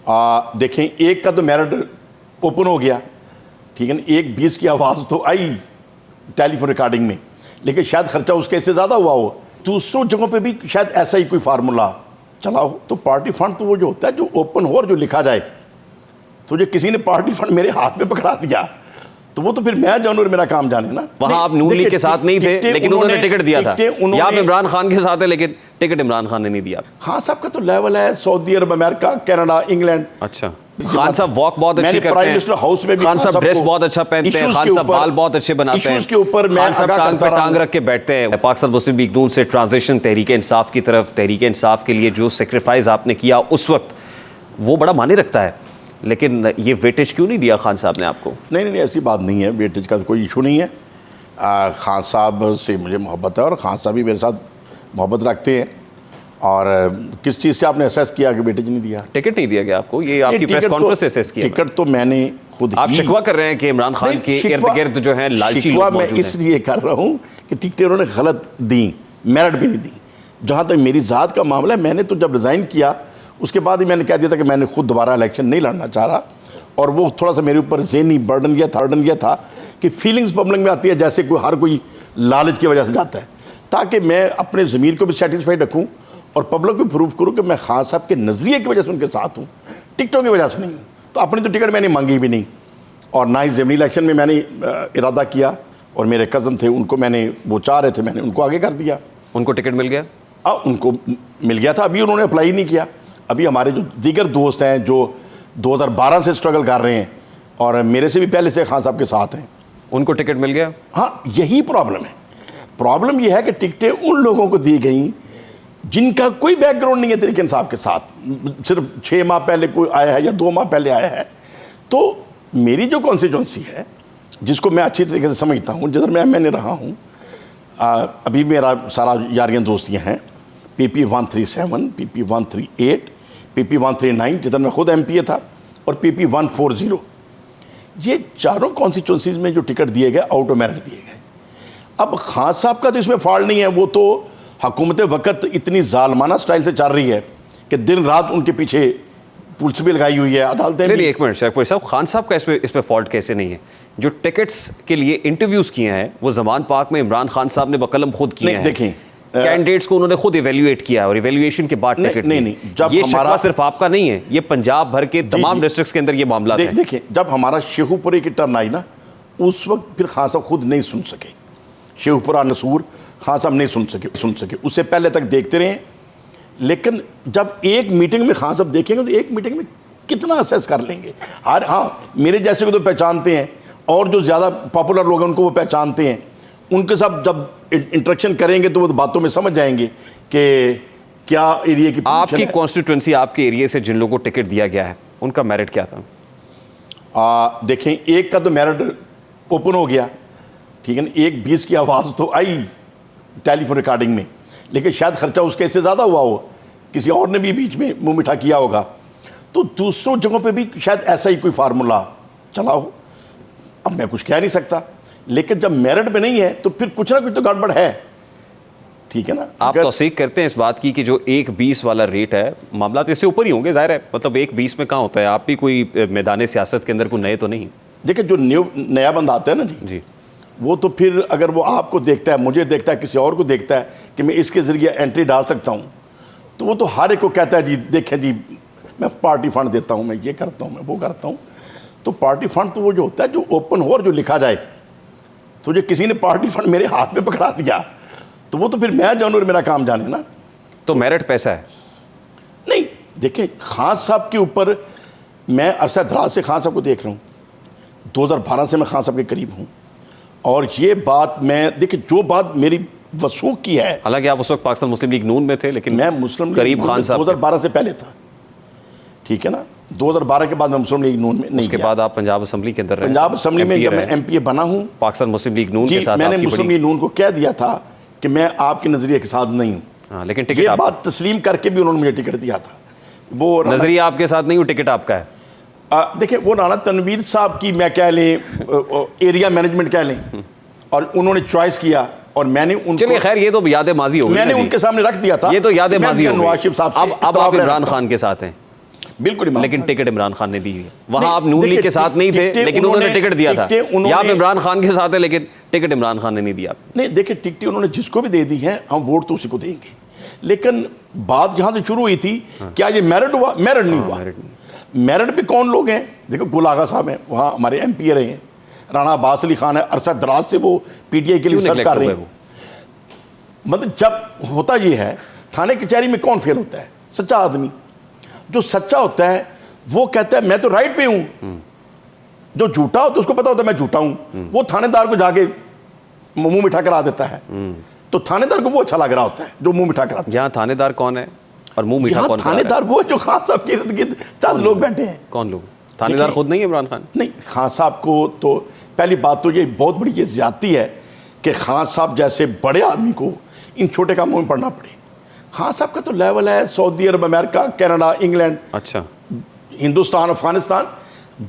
देखें, एक का तो मेरिट ओपन हो गया, ठीक है ना, 1-20 की आवाज़ तो आई टेलीफोन रिकॉर्डिंग में, लेकिन शायद खर्चा उसके इससे ज़्यादा हुआ हो। दूसरों जगहों पे भी शायद ऐसा ही कोई फार्मूला चला हो। तो पार्टी फंड तो वो जो होता है जो ओपन हो और जो लिखा जाए, तो जो किसी ने पार्टी फंड मेरे हाथ में पकड़ा दिया तो वो तो फिर मैं जानूँ और मेरा काम जाने ना। वहाँ आप नून लीग के साथ नहीं थे, लेकिन उन्होंने टिकट दिया था। या आप इमरान खान के साथ है, लेकिन टिकट इमरान खान ने नहीं दिया। खान साहब का तो लेवल है सऊदी अरब, अमेरिका, कनाडा, इंग्लैंड। अच्छा, खान साहब वॉक बहुत अच्छी करते हैं, मिनिस्टर हाउस में भी खान साहब ड्रेस बहुत अच्छा पहनते हैं, खान साहब बाल बहुत अच्छे बनाते हैं, के ऊपर खान साहब टांग पर टांग रख के बैठते हैं। पाकिस्तान मुस्लिम लीग नून से ट्रांजिशन तहरीक इंसाफ की तरफ, तहरीक इंसाफ के लिए जो सेक्रीफाइस आपने किया उस वक्त, वो बड़ा मायने रखता है, लेकिन ये वेटेज क्यों नहीं दिया खान साहब ने आपको? नहीं, ऐसी बात नहीं है, वेटेज का कोई इशू नहीं है। खान साहब से मुझे मोहब्बत है और खान साहब भी मेरे साथ मोहब्बत रखते हैं। और किस चीज़ से आपने असेस किया कि वेटेज नहीं दिया? टिकट नहीं दिया गया आपको, ये आपकी प्रेस कॉन्फ्रेंस से असेस किया? टिकट तो मैंने खुद आप शिकवा कर रहे हैं कि इमरान खान के इर्द गिर्द जो है लालची लोग मौजूद हैं। मैं इसलिए कर रहा हूँ कि टिकटें उन्होंने गलत दी, मेरिट भी नहीं दी। जहाँ तक मेरी ज़ात का मामला है, मैंने तो जब रिज़ाइन किया उसके बाद ही मैंने कह दिया था कि मैंने खुद दोबारा इलेक्शन नहीं लड़ना चाह रहा। और वो थोड़ा सा मेरे ऊपर ज़हनी बर्डन गया था कि फीलिंग्स पब्लिक में आती है जैसे हर कोई लालच की वजह से जाता है, ताकि मैं अपने ज़मीर को भी सेटिस्फाइड रखूँ और पब्लिक को प्रूव करूँ कि मैं खान साहब के नज़रिए की वजह से उनके साथ हूँ, टिकटों की वजह से नहीं हूँ। तो अपनी तो टिकट मैंने मांगी भी नहीं, और ना ही ज़मीनी इलेक्शन में मैंने इरादा किया। और मेरे कज़न थे, उनको मैंने, वो चाह रहे थे, मैंने उनको आगे कर दिया। उनको टिकट मिल गया? उनको मिल गया था, अभी उन्होंने अप्लाई नहीं किया। अभी हमारे जो दीगर दोस्त हैं जो 2012 से स्ट्रगल कर रहे हैं और मेरे से भी पहले से खान साहब के साथ हैं, उनको टिकट मिल गया। हाँ, यही प्रॉब्लम है। प्रॉब्लम यह है कि टिकटें उन लोगों को दी गई जिनका कोई बैकग्राउंड नहीं है तरीके इंसाफ के साथ, सिर्फ 6 माह पहले कोई आया है या 2 माह पहले आया है। तो मेरी जो कॉन्स्टिट्यूंसी है, जिसको मैं अच्छी तरीके से समझता हूँ, जिधर मैंने रहा हूँ, अभी मेरा सारा यारियाँ दोस्तियाँ हैं, PP 137, PP 138, PP 139, जिधर मैं खुद MP था, और PP 140, ये चारों कॉन्स्टिट्यूंसीज में जो टिकट दिए गए आउट ऑफ मेरिट दिए गए। अब खान साहब का तो इसमें फॉल्ट नहीं है, वो तो हुकूमत वक्त इतनी जालमाना स्टाइल से चल रही है कि दिन रात उनके पीछे पुलिस भी लगाई हुई है, अदालतें भी। एक मिनट शेखपुरी साहब, खान साहब का इसमें फॉल्ट कैसे नहीं है? जो टिकट्स के लिए इंटरव्यूज़ किए हैं वो जमान पाक में इमरान खान साहब ने बकलम खुद किए हैं। देखें, कैंडिडेट्स को उन्होंने खुद इवेल्युएट किया और इवेल्युएशन के बाद टिकट नहीं, जब ये हमारा सिर्फ आपका नहीं है, ये पंजाब भर के तमाम डिस्ट्रिक्ट्स के अंदर ये मामला है। देखिए, जब हमारा शेखुपुरी की टर्न आई ना, उस वक्त फिर खान साहब खुद नहीं सुन सके, शेखुपुरा नसूर खान साहब नहीं सुन सके, उससे पहले तक देखते रहे। लेकिन जब एक मीटिंग में खान साहब देखेंगे तो एक मीटिंग में कितना असेस कर लेंगे। हाँ, मेरे जैसे को तो पहचानते हैं, और जो ज़्यादा पॉपुलर लोग हैं उनको वो पहचानते हैं। उनके साथ जब इंटरेक्शन करेंगे तो वो बातों में समझ जाएंगे कि क्या एरिया की आपकी कॉन्स्टिट्यूंसी, आपके एरिया से जिन लोगों को टिकट दिया गया है उनका मेरिट क्या था? देखें, एक का तो मेरिट ओपन हो गया, ठीक है ना, 1-20 की आवाज़ तो आई टेलीफोन रिकॉर्डिंग में, लेकिन शायद खर्चा उसके इससे ज़्यादा हुआ हो, किसी और ने भी बीच में मुँह मीठा किया होगा। तो दूसरों जगहों पे भी शायद ऐसा ही कोई फार्मूला चला हो। अब मैं कुछ कह नहीं सकता, लेकिन जब मेरिट में नहीं है तो फिर कुछ ना कुछ तो गड़बड़ है, ठीक है ना। आप तौसीक करते हैं इस बात की कि जो 1-20 वाला रेट है, मामला तो इससे ऊपर ही होंगे, जाहिर है, मतलब 1-20 में कहाँ होता है? आप भी कोई मैदान सियासत के अंदर कोई नए तो नहीं? देखिए, जो नया बंदा आता है ना जी, वो तो फिर अगर वो आपको देखता है, मुझे देखता है, किसी और को देखता है कि मैं इसके ज़रिए एंट्री डाल सकता हूँ, तो वो तो हर एक को कहता है जी देखें जी मैं पार्टी फंड देता हूँ, मैं ये करता हूँ, मैं वो करता हूँ। तो पार्टी फंड तो वो जो होता है जो ओपन हो और जो लिखा जाए। तो जो किसी ने पार्टी फंड मेरे हाथ में पकड़ा दिया तो वो तो फिर मैं जानूँ और मेरा काम जाने ना। तो मेरिट पैसा है? नहीं, देखें, खान साहब के ऊपर मैं अरसा दराज से खान साहब को देख रहा हूँ, 2012 से मैं खान साहब के करीब हूँ, और ये बात मैं, देखिए, जो बात मेरी वसूख की है, हालांकि आप उस वक्त पाकिस्तान मुस्लिम लीग नून में थे, लेकिन मैं मुस्लिम करीब खान साहब 2012 से पहले था, ठीक है ना। 2012 के बाद मैं मुस्लिम लीग नून में नहीं, उसके बाद आप पंजाब असेंबली के अंदर रहे। पंजाब असेंबली में जब मैं MPA बना हूँ, पाकिस्तान मुस्लिम लीग नून के साथ मैंने मुस्लिम लीग नून को कह दिया था कि मैं आपके नज़रिए के साथ नहीं हूँ, लेकिन टिकट ये बात तस्लीम करके भी उन्होंने मुझे टिकट दिया था। वो नज़रिया आपके साथ नहीं हूँ, टिकट आपका है। देखिए, वो राना तनवीर साहब की मैं कह लें, एरिया मैनेजमेंट कह लें, और उन्होंने चॉइस किया और मैंने उनको, चलिए खैर, ये तो याद माजी हो गई, मैंने उनके सामने रख दिया था, ये तो याद माजी हो गई। नवाज शरीफ साहब से अब आप इमरान खान के साथ हैं, बिल्कुल इमरान लेकिन खान। टिकट इमरान खान ने दी है। वहां नहीं, आप नून लीग देखिए, के साथ नहीं थे, टिकटें लेकिन उन्होंने टिकट दिया था। टिकटें उन्होंने- यहाँ इमरान खान के साथ है, लेकिन टिकट इमरान खान ने नहीं दिया। नहीं देखिए, टिकटें उन्होंने जिसको भी दे दी हैं, हम वोट तो उसी को देंगे। लेकिन बात जहां से शुरू हुई थी, क्या ये मेरिट हुआ? मेरिट नहीं हुआ। मेरिट पे कौन लोग हैं? देखो, गुल आगा साहब हैं, वहाँ हमारे MP रहे हैं। राणा अब्बास अली खान है, अरसा दराज से वो PTI के लिए सर्व कर रहे हैं। मतलब जब होता ये है, थाने कचहरी में कौन फेल होता है? सच्चा आदमी। जो सच्चा होता है वो कहता है मैं तो राइट पे हूं। जो झूठा होता है उसको पता होता है मैं झूठा हूं, वो थानेदार को जाके मुंह मिठा करा देता है। तो थानेदार को वो अच्छा लग रहा होता है जो मुंह मिठा कराता है। यहाँ थानेदार कौन है और मुंह मीठा कौन? थानेदार वो जो खान साहब के इर्द गिर्द चंद लोग बैठे हैं। कौन लोग? थानेदार खुद नहीं है इमरान खान? नहीं, खान साहब को तो पहली बात तो ये बहुत बड़ी ये ज्यादती है कि खान साहब जैसे बड़े आदमी को इन छोटे कामों में पड़ना पड़े। खान साहब का तो लेवल है सऊदी अरब, अमेरिका, कनाडा, इंग्लैंड, अच्छा, हिंदुस्तान, अफगानिस्तान,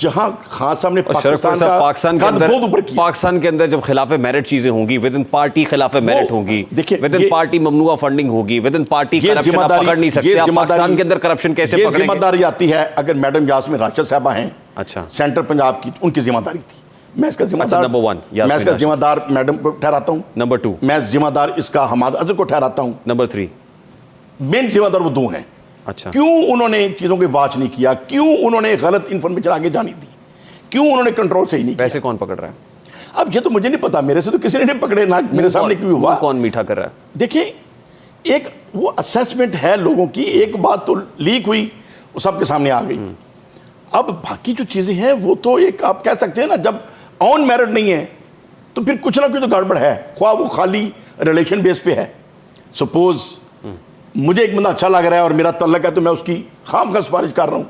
जहां खान साहब ने पाकिस्तान का पाकिस्तान के कद अंदर, बहुत ऊपर किया। पाकिस्तान के अंदर जब खिलाफे मेरिट चीजें होंगी, विद इन पार्टी खिलाफे मेरिट होगी, देखिए, विद इन पार्टी ममनुआ फंडिंग होगी, विद इन पार्टी ये करप्शन आप पकड़ नहीं सकते। आप पाकिस्तान के अंदर करप्शन कैसे ये पकड़ेंगे? जिम्मेदारी आती है अगर मैडम यास्मीन राशिद साहबा हैं, अच्छा, सेंट्रल पंजाब की, उनकी जिम्मेदारी थी। मैं इसका जिम्मेदार नंबर 1 मैं इसका जिम्मेदार मैडम को ठहराता हूँ। नंबर 2 मैं जिम्मेदार इसका हमाद अजहर को ठहराता हूँ। नंबर 3 मेन जिम्मेदार वो दो हैं। अच्छा, क्यों उन्होंने चीज़ों की वाच नहीं किया? क्यों उन्होंने गलत इन्फॉर्मेशन आगे जानी दी? क्यों उन्होंने कंट्रोल सही नहीं किया? पैसे कौन पकड़ रहा है? अब ये तो मुझे नहीं पता, मेरे से तो किसी ने नहीं पकड़े ना, मेरे सामने क्यों हुआ? कौन मीठा कर रहा है? देखिए, एक वो असेसमेंट है लोगों की। एक बात तो लीक हुई, वो सबके सामने आ गई। अब बाकी जो चीज़ें हैं वो तो एक आप कह सकते हैं ना, जब ऑन मेरिट नहीं है तो फिर कुछ ना कुछ तो गड़बड़ है, ख्वाह वो खाली रिलेशन बेस पे है। सपोज मुझे एक बंदा अच्छा लग रहा है और मेरा तल्लक है, तो मैं उसकी खामखा सिफारिश कर रहा हूँ,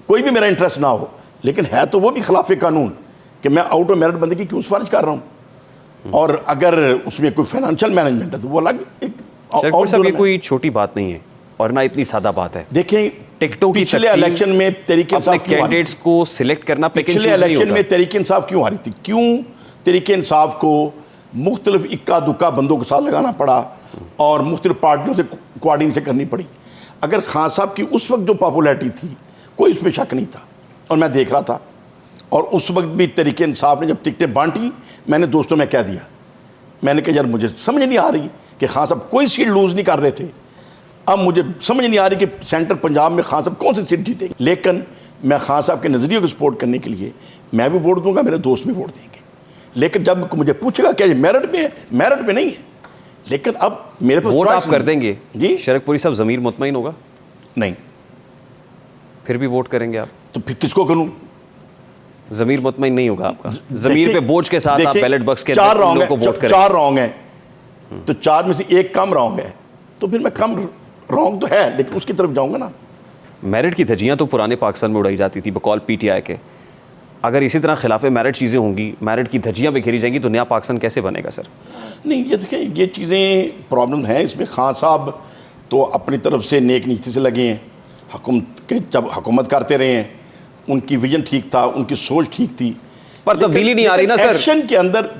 कोई भी मेरा इंटरेस्ट ना हो, लेकिन है तो वो भी खिलाफ कानून कि मैं आउट ऑफ मेरिट बंदे की क्यों सिफारिश कर रहा हूँ। और अगर उसमें कोई फाइनेंशियल मैनेजमेंट है तो वो अलग एक और सब। ये कोई छोटी बात नहीं है और ना इतनी सादा बात है। देखें, टिकटों की पिछले इलेक्शन में तरीके अपने कैंडिडेट्स को सिलेक्ट करना, पिछले इलेक्शन में तरीके इंसाफ क्यों हारी थी? क्यों तरीके इंसाफ को मुख्तलिफ इक्का दुक्का बंदों के साथ लगाना पड़ा और मुख्तलिफ पार्टियों से कोऑर्डिनेशन करनी पड़ी? अगर खान साहब की उस वक्त जो पॉपुलैरिटी थी, कोई इस पर शक नहीं था और मैं देख रहा था। और उस वक्त भी तरीके इंसाफ ने जब टिकटें बांटी, मैंने दोस्तों में कह दिया, मैंने कहा यार मुझे समझ नहीं आ रही कि खान साहब कोई सीट लूज़ नहीं कर रहे थे। अब मुझे समझ नहीं आ रही कि सेंट्रल पंजाब में खान साहब कौन सी सीट जीतेंगे। लेकिन मैं खान साहब के नज़रिए को सपोर्ट करने के लिए मैं भी वोट दूंगा, मेरे दोस्त भी वोट देंगे। लेकिन जब मुझे पूछेगा क्या ये मेरिट में है, मेरिट में नहीं है। लेकिन अब मेरे पास वोट आप कर देंगे जी। शरकपुरी साहब, ज़मीर मुतमईन होगा? नहीं। फिर भी वोट करेंगे आप? तो फिर किसको करूं? ज़मीर मुतमईन नहीं होगा आपका? ज़मीर पे बोझ के साथ आप बैलेट बॉक्स के चार रॉन्ग को वोट करेंगे? चार रॉन्ग है तो चार में से एक कम रॉन्ग है, तो फिर मैं कम रॉन्ग तो है लेकिन उसकी तरफ जाऊंगा ना। मेरिट की धज्जियां तो पुराने पाकिस्तान में उड़ाई जाती थी बकौल PTI के। अगर इसी तरह खिलाफे मेरिट चीज़ें होंगी, मेरिट की धज्जियां बिखेरी जाएंगी, तो नया पाकिस्तान कैसे बनेगा सर? नहीं, ये देखें, ये चीज़ें प्रॉब्लम है इसमें। खान साहब तो अपनी तरफ से नेक नीति से लगे हैं, हुकूमत के जब हुकूमत करते रहे हैं, उनकी विजन ठीक था, उनकी सोच ठीक थी, पर तब्दीली नहीं आ रही ना सर। एक्शन के अंदर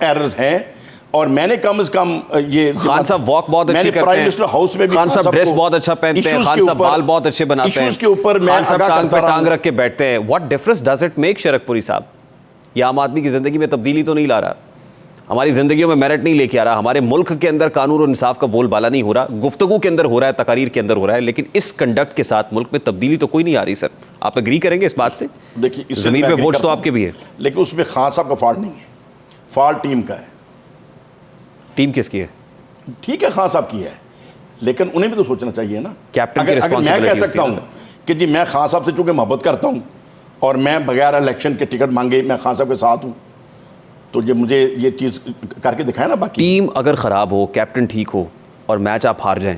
एरर्स हैं। और मैंने कम से कम ये खान साहब वॉक बहुत अच्छे करते हैं, प्राइम मिनिस्टर हाउस में भी खान साहब ड्रेस बहुत अच्छा पहनते हैं, खान साहब बाल बहुत अच्छे बनाते हैं, इश्यूज के ऊपर मैं खान साहब आगाह टांग पे करता टांग रहा रख के बैठते हैं। What difference does it make Sharakpuri साहब? ये आम आदमी की जिंदगी में तब्दीली तो नहीं ला रहा, हमारी जिंदगियों में मेरिट नहीं लेके आ रहा, हमारे मुल्क के अंदर कानून और इंसाफ का बोलबाला नहीं हो रहा, गुफ्तगू के अंदर हो रहा है, तकारीर के अंदर हो रहा है, लेकिन इस कंडक्ट के साथ मुल्क में तब्दीली तो कोई नहीं आ रही। सर आप एग्री करेंगे इस बात से? देखिए, जमीन पे बोझ तो आपके भी है, लेकिन उसमें खान साहब का फॉल्ट नहीं है, फॉल्ट टीम का है। टीम किसकी है? ठीक है, खान साहब की है, लेकिन उन्हें भी तो सोचना चाहिए ना। कैप्टन की अगर मैं रिस्पांसिबिलिटी कह सकता हूँ कि जी मैं खान साहब से चूंकि मोहब्बत करता हूँ और मैं बगैर इलेक्शन के टिकट मांगे मैं खान साहब के साथ हूँ, तो ये मुझे ये चीज़ करके दिखाए ना। बाकी टीम अगर ख़राब हो, कैप्टन ठीक हो और मैच आप हार जाएं,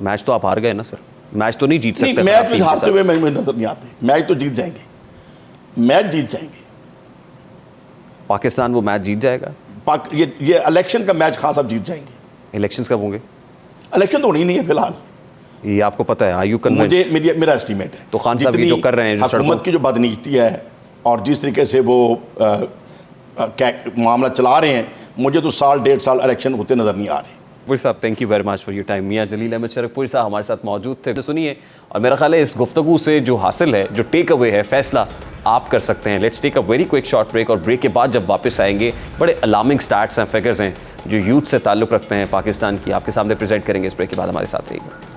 मैच तो आप हार गए ना सर, मैच तो नहीं जीत सकते। मैच हारते हुए मुझे नजर नहीं आते, मैच तो जीत जाएंगे, मैच जीत जाएंगे। पाकिस्तान वो मैच जीत जाएगा। ये इलेक्शन का मैच खान साहब जीत जाएंगे। इलेक्शंस कब होंगे? इलेक्शन तो होनी नहीं है फिलहाल, ये आपको पता है? आयु मुझे मेरा एस्टीमेट है। तो खान साहब ये जो कर रहे हैं, हुकूमत की जो बदनीति है और जिस तरीके से वो मामला चला रहे हैं, मुझे तो साल डेढ़ साल इलेक्शन होते नज़र नहीं आ रहे। पुर sahab thank you very much for your time. Mian Jaleel Ahmad Sharakpuri sahab हमारे साथ मौजूद थे। तो सुनिए, और मेरा ख्याल है इस गुफ्तगू से जो हासिल है, जो टेक अवे है, फैसला आप कर सकते हैं। Let's take a very quick short break, और ब्रेक के बाद जब वापस आएंगे बड़े अलार्मिंग स्टैट्स हैं, फिगर्स हैं जो यूथ से ताल्लुक़ रखते हैं पाकिस्तान की, आपके सामने प्रेजेंट करेंगे। इस ब्रेक के बाद हमारे साथ रहिएगा।